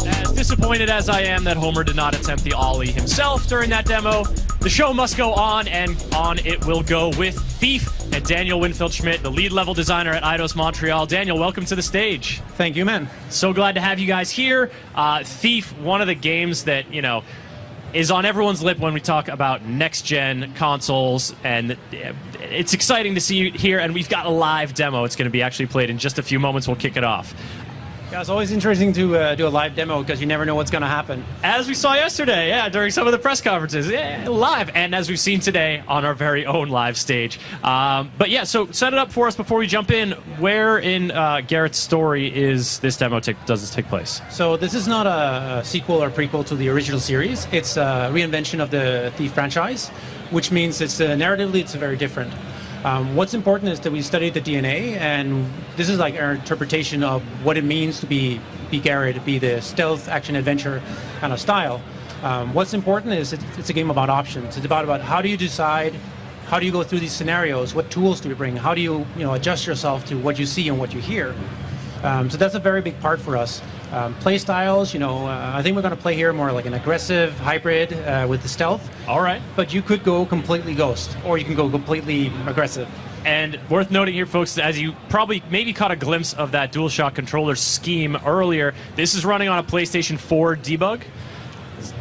As disappointed as I am that Homer did not attempt the ollie himself during that demo, the show must go on, and on it will go with Thief and Daniel Winfield-Schmidt, the lead level designer at Eidos Montreal. Daniel, welcome to the stage. Thank you, man. So glad to have you guys here. Thief, one of the games that, you know, is on everyone's lip when we talk about next-gen consoles, and it's exciting to see you here, and we've got a live demo. It's going to be actually played in just a few moments. We'll kick it off. Yeah, it's always interesting to do a live demo because you never know what's going to happen. As we saw yesterday, yeah, during some of the press conferences, yeah, live, and as we've seen today on our very own live stage. But yeah, so set it up for us before we jump in. Where in Garrett's story is this demo does this take place? So this is not a sequel or prequel to the original series. It's a reinvention of the Thief franchise, which means it's narratively it's very different. What's important is that we studied the DNA, and this is like our interpretation of what it means to be Garrett, be the stealth action adventure kind of style. What's important is it's a game about options. It's about how do you decide, how do you go through these scenarios, what tools do you bring, how do you adjust yourself to what you see and what you hear. So that's a very big part for us. Play styles, I think we're going to play here more like an aggressive hybrid with the stealth. All right. But you could go completely ghost, or you can go completely aggressive. And worth noting here, folks, as you probably maybe caught a glimpse of that DualShock controller scheme earlier, this is running on a PlayStation 4 debug.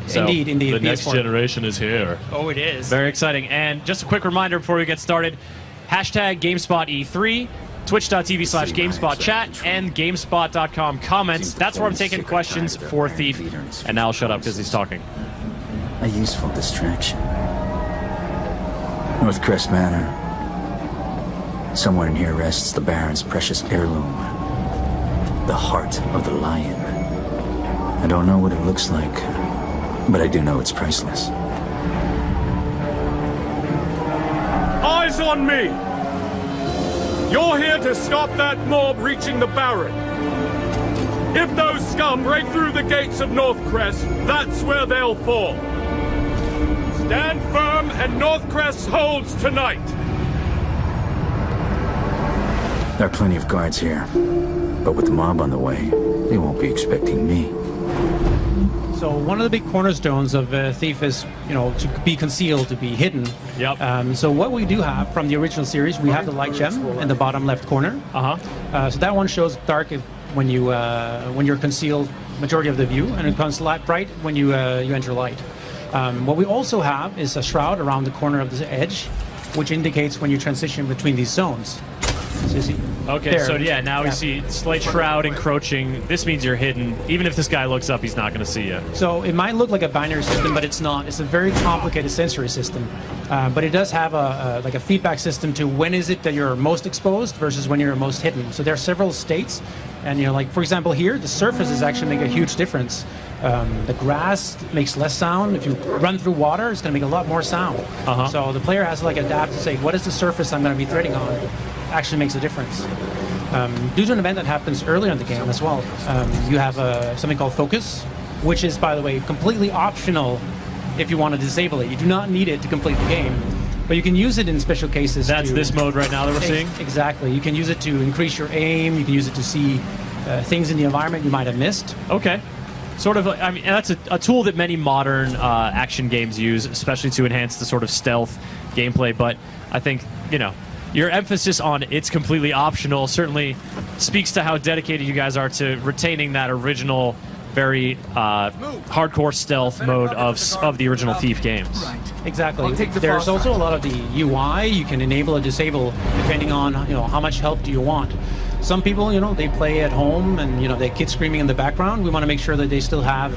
So indeed. The next generation is here. Oh, it is. Very exciting. And just a quick reminder before we get started, hashtag GameSpotE3. Twitch.tv/GameSpot chat and GameSpot.com comments. That's where I'm taking questions for Thief. And now I'll shut up because he's talking. A useful distraction. Northcrest Manor. Somewhere in here rests the Baron's precious heirloom. The heart of the lion. I don't know what it looks like, but I do know it's priceless. Eyes on me! You're here to stop that mob reaching the Baron. If those scum break through the gates of Northcrest, that's where they'll fall. Stand firm, and Northcrest holds tonight. There are plenty of guards here, but with the mob on the way, they won't be expecting me. So one of the big cornerstones of Thief is, to be concealed, to be hidden. Yep. So what we do have from the original series, we have the light gem in the bottom left corner. So that one shows dark when you're concealed majority of the view, and it becomes light bright when you enter light. What we also have is a shroud around the corner of the edge, which indicates when you transition between these zones. So you see, okay, there. so yeah, now we see slight shroud encroaching. This means you're hidden. Even if this guy looks up, he's not going to see you. So it might look like a binary system, but it's not. It's a very complicated sensory system. But it does have a feedback system to when is it that you're most exposed versus when you're most hidden. So there are several states. And, like, for example, here, the surfaces actually make a huge difference. The grass makes less sound. If you run through water, it's going to make a lot more sound. So the player has to adapt to say, what is the surface I'm going to be threading on? Actually makes a difference. Due to an event that happens earlier in the game as well, you have something called Focus, which is, by the way, completely optional if you want to disable it. You do not need it to complete the game, but you can use it in special cases. That's this mode right now that we're seeing? Exactly. You can use it to increase your aim. You can use it to see things in the environment you might have missed. Okay. Sort of, I mean, that's a tool that many modern action games use, especially to enhance the sort of stealth gameplay, but I think, your emphasis on it's completely optional certainly speaks to how dedicated you guys are to retaining that original, very hardcore stealth mode of the original Thief games. Exactly. There's also a lot of the UI you can enable or disable depending on how much help do you want. Some people, they play at home and, their kids screaming in the background. We want to make sure that they still have,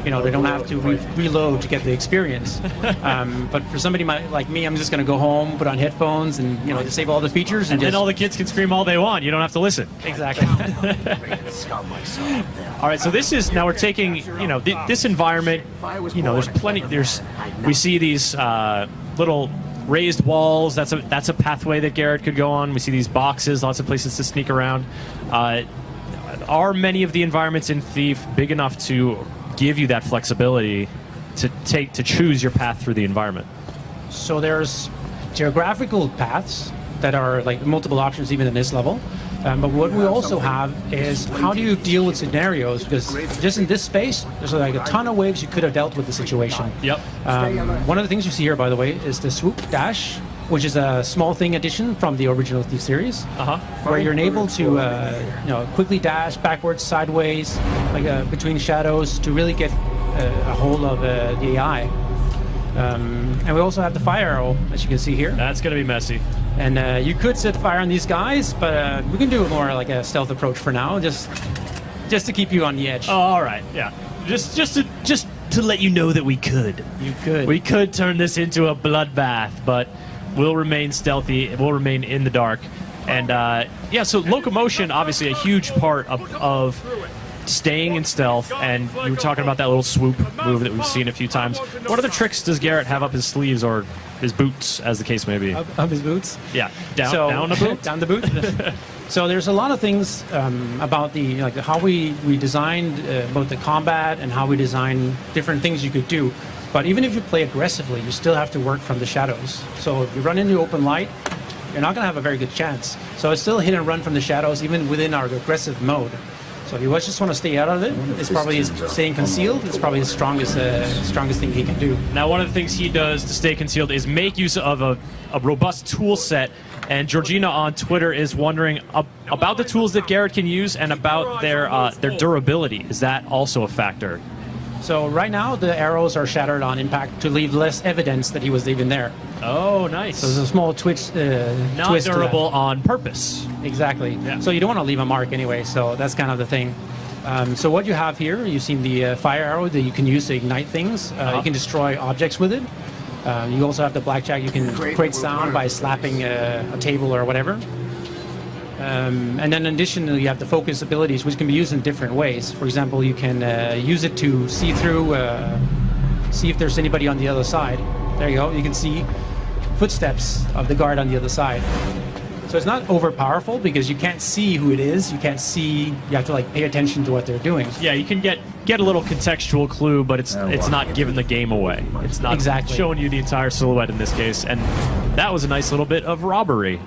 they don't have to reload to get the experience. But for somebody like me, I'm just going to go home, put on headphones and, disable all the features. And then all the kids can scream all they want. You don't have to listen. Exactly. All right, so this is, now we're taking, this environment, there's plenty, we see these little raised walls. That's a pathway that Garrett could go on. We see these boxes, lots of places to sneak around. Are many of the environments in Thief big enough to give you that flexibility to choose your path through the environment? So there's geographical paths that are like multiple options even in this level. But what we also have is how do you deal with scenarios? Because just in this space, there's like a ton of ways you could have dealt with the situation. Yep. One of the things you see here, by the way, is the swoop dash, which is a small thing addition from the original Thief series, where you're able to quickly dash backwards, sideways, like between shadows to really get a hold of the AI. And we also have the fire arrow, as you can see here. That's going to be messy. And you could set fire on these guys, but we can do it more like a stealth approach for now, just to keep you on the edge. Oh, all right, yeah. Just to let you know that we could. You could. We could turn this into a bloodbath, but we'll remain stealthy. We'll remain in the dark. And yeah, so locomotion, obviously a huge part of staying in stealth, and you were talking about that little swoop move that we've seen a few times. What other tricks does Garrett have up his sleeves, or his boots, as the case may be? Up his boots? Yeah, down the boot? Down the boot. So there's a lot of things about the how we designed both the combat and how we design different things you could do. But even if you play aggressively, you still have to work from the shadows. So if you run into open light, you're not going to have a very good chance. So it's still hit and run from the shadows, even within our aggressive mode. So if you just want to stay out of it, it's probably staying concealed. It's probably the strongest thing he can do. Now, one of the things he does to stay concealed is make use of a robust tool set. And Georgina on Twitter is wondering about the tools that Garrett can use and about their durability. Is that also a factor? So right now, the arrows are shattered on impact to leave less evidence that he was even there. Oh, nice. So there's a small twist. Not durable on purpose. Exactly. Yeah. So you don't want to leave a mark anyway, so that's kind of the thing. So what you have here, you've seen the fire arrow that you can use to ignite things. You can destroy objects with it. You also have the blackjack. You can create sound by slapping a table or whatever. And then in addition, you have the focus abilities, which can be used in different ways. For example, you can use it to see through, see if there's anybody on the other side. There you go. You can see footsteps of the guard on the other side. So it's not over powerful because you can't see who it is. You can't see. You have to like pay attention to what they're doing. Yeah, you can get a little contextual clue, but it's not giving the game away. It's not exactly showing you the entire silhouette in this case. And that was a nice little bit of robbery.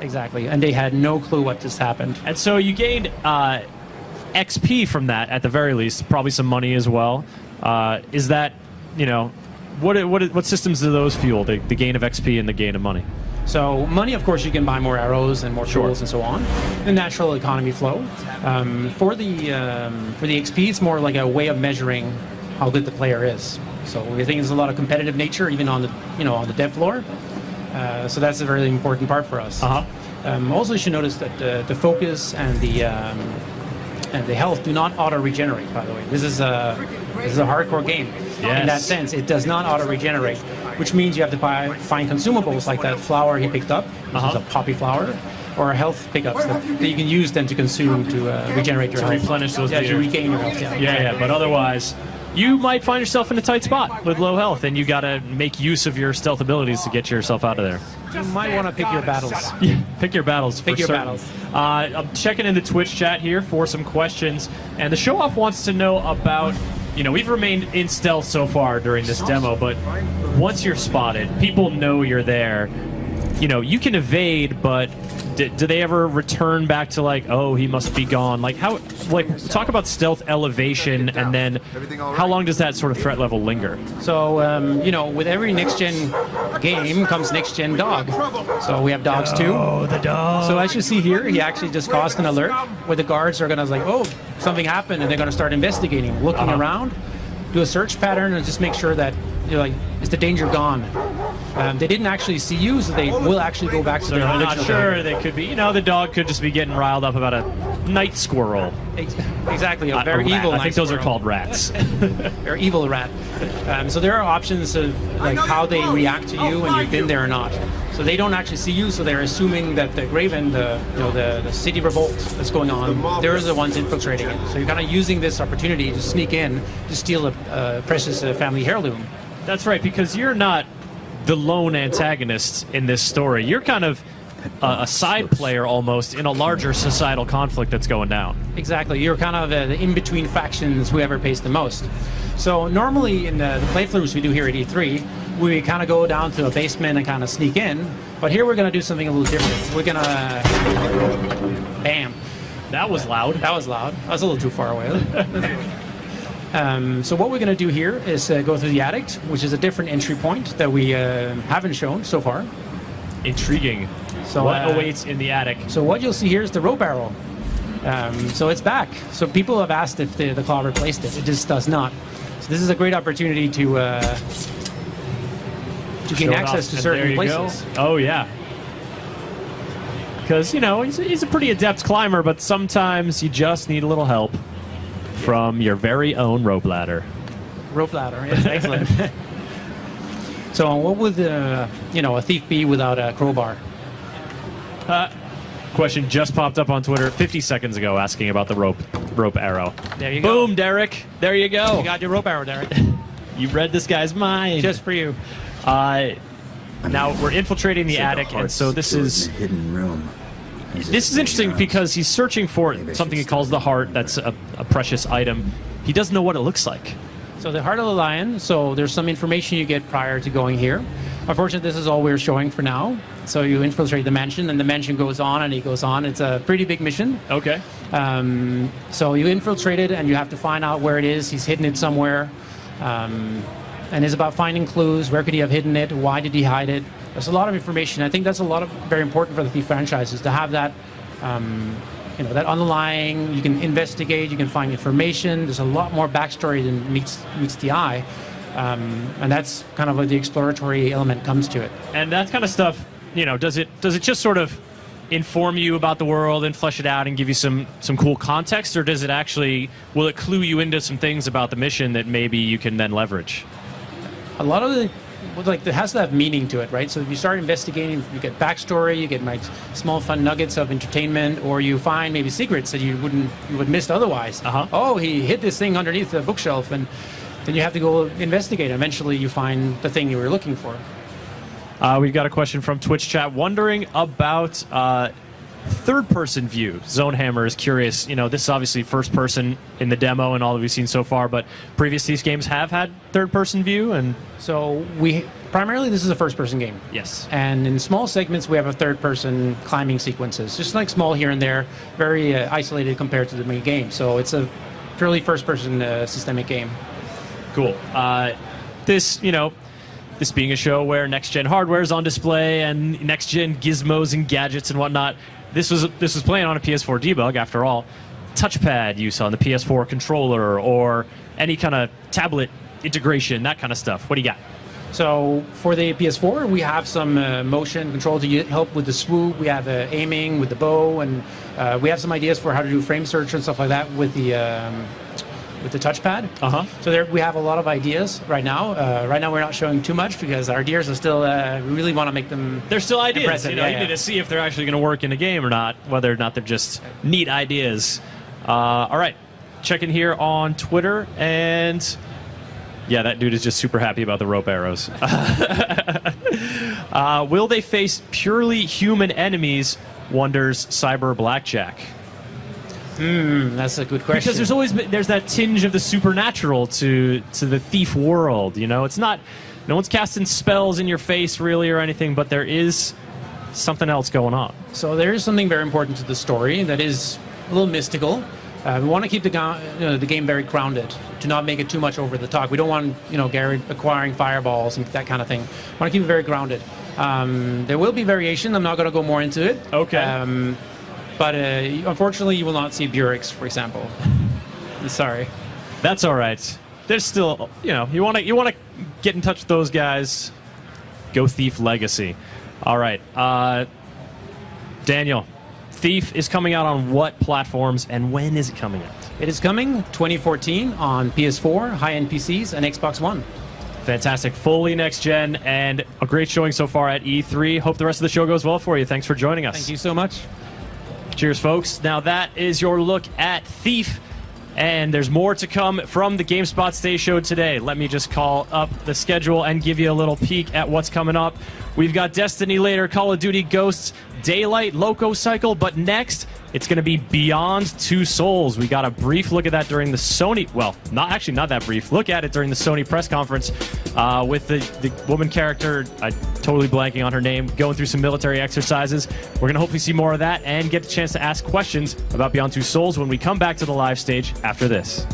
Exactly, and they had no clue what just happened. And so you gained XP from that, at the very least, probably some money as well. Is that, what systems do those fuel? The gain of XP and the gain of money? So money, of course, you can buy more arrows and more tools and so on. The natural economy flow. For the XP, it's more like a way of measuring how good the player is. So we think there's a lot of competitive nature, even on the on the dev floor. So that's a very important part for us. Also, you should notice that the focus and the health do not auto-regenerate, by the way. This is a hardcore game. Yes. In that sense, it does not auto-regenerate, which means you have to find consumables like that flower he picked up, which is a poppy flower, or health pickups that you can use then to consume to regenerate your health. Replenish those. Yeah, to regain your health. Yeah, but otherwise, you might find yourself in a tight spot with low health, and you got to make use of your stealth abilities to get yourself out of there. You might want to pick your battles. Pick your battles. Pick your battles. I'm checking in the Twitch chat here for some questions, and the show-off wants to know about, we've remained in stealth so far during this demo, but once you're spotted, people know you're there. You can evade, but do they ever return back to oh, he must be gone? Talk about stealth elevation, and then how long does that sort of threat level linger? So, with every next-gen game comes next-gen dog. So we have dogs too. Oh, the dog. So as you see here, he actually just caused an alert where the guards are going to oh, something happened, and they're going to start investigating, looking around, do a search pattern, and just make sure that is the danger gone? They didn't actually see you, so they will actually go back to their original. Not sure. They could be, the dog could just be getting riled up about a night squirrel. Exactly, a very evil. I think those are called rats. They're evil rat. So there are options of how they react to you when you've been there or not. So they don't actually see you, so they're assuming that the Graven, the city revolt that's going on, they're the ones infiltrating it. So you're kind of using this opportunity to sneak in to steal a precious family heirloom. That's right, because you're not the lone antagonist in this story. You're kind of a side player almost in a larger societal conflict that's going down. Exactly. You're kind of the in-between factions, whoever pays the most. So normally in the playthroughs we do here at E3, we kind of go down to a basement and kind of sneak in. But here we're going to do something a little different. We're going to... Bam. That was loud. That was loud. I was a little too far away. So what we're going to do here is go through the attic, which is a different entry point that we haven't shown so far. Intriguing. So what awaits in the attic? So what you'll see here is the rope arrow. So it's back. So people have asked if the claw replaced it. It just does not. So this is a great opportunity to gain access to certain places. Go. Oh yeah. Because he's a pretty adept climber, but sometimes you just need a little help from your very own rope ladder. Rope ladder, yes, excellent. So what would a thief be without a crowbar? Question just popped up on Twitter 50 seconds ago asking about the rope arrow. There you go. Boom, Derek. There you go. You got your rope arrow, Derek. You read this guy's mind. Just for you. Now we're infiltrating the attic, and so this is a hidden room. This is interesting because he's searching for something he calls the heart. That's a precious item. He doesn't know what it looks like. So the heart of the lion. So there's some information you get prior to going here. Unfortunately, this is all we're showing for now. So you infiltrate the mansion, and the mansion goes on, and he goes on. It's a pretty big mission. Okay. So you infiltrate it, and you have to find out where it is. He's hidden it somewhere. And it's about finding clues. Where could he have hidden it? Why did he hide it? There's a lot of information. I think that's very important for the Thief franchise, is to have that, that underlying. You can investigate. You can find information. There's a lot more backstory than meets the eye, and that's kind of what the exploratory element comes to it. And that kind of stuff, does it just sort of inform you about the world and flesh it out and give you some cool context, or will it clue you into some things about the mission that maybe you can then leverage? A lot of it has to have meaning to it, right? So if you start investigating, you get backstory, you get small fun nuggets of entertainment, or you find maybe secrets that you would miss otherwise. Oh, he hid this thing underneath the bookshelf, and then you have to go investigate. Eventually, you find the thing you were looking for. We've got a question from Twitch chat wondering about third-person view. Zonehammer is curious. This is obviously first-person in the demo and all that we've seen so far, but previous these games have had third-person view, and so primarily this is a first-person game. Yes. And in small segments, we have a third-person climbing sequences, just like small here and there, very isolated compared to the main game. So it's a purely first-person systemic game. Cool. This being a show where next-gen hardware is on display and next-gen gizmos and gadgets and whatnot, this was playing on a PS4 debug, after all. Touchpad use on the PS4 controller or any kind of tablet integration, that kind of stuff. What do you got? So for the PS4, we have some motion control to help with the swoop. We have aiming with the bow, and we have some ideas for how to do frame search and stuff like that with the touchpad. So there we have a lot of ideas right now. Right now we're not showing too much because our ideas are still, we really want to make them. They're still ideas. Impressive. You need to see if they're actually going to work in a game or not, whether or not they're just neat ideas. All right, checking here on Twitter, and yeah, that dude is just super happy about the rope arrows. Will they face purely human enemies, wonders Cyber Blackjack. That's a good question. Because there's that tinge of the supernatural to the Thief world. It's not, no one's casting spells in your face really or anything, but there is something else going on. So there is something very important to the story that is a little mystical. We want to keep the game very grounded, to not make it too much over the top. We don't want Garrett acquiring fireballs and that kind of thing. We want to keep it very grounded. There will be variation. I'm not going to go more into it. Okay. But unfortunately, you will not see Burix, for example. Sorry. That's all right. There's still, you want to get in touch with those guys. Go Thief Legacy. All right. Daniel, Thief is coming out on what platforms, and when is it coming out? It is coming 2014 on PS4, high-end PCs, and Xbox One. Fantastic. Fully next gen, and a great showing so far at E3. Hope the rest of the show goes well for you. Thanks for joining us. Thank you so much. Cheers, folks. Now that is your look at Thief. And there's more to come from the GameSpot Stay Show today. Let me just call up the schedule and give you a little peek at what's coming up. We've got Destiny later, Call of Duty Ghosts, Daylight, Loco Cycle, but next, it's going to be Beyond Two Souls. We got a brief look at that during the Sony, well, not that brief, look at it during the Sony press conference with the woman character, totally blanking on her name, going through some military exercises. We're going to hopefully see more of that and get a chance to ask questions about Beyond Two Souls when we come back to the live stage after this.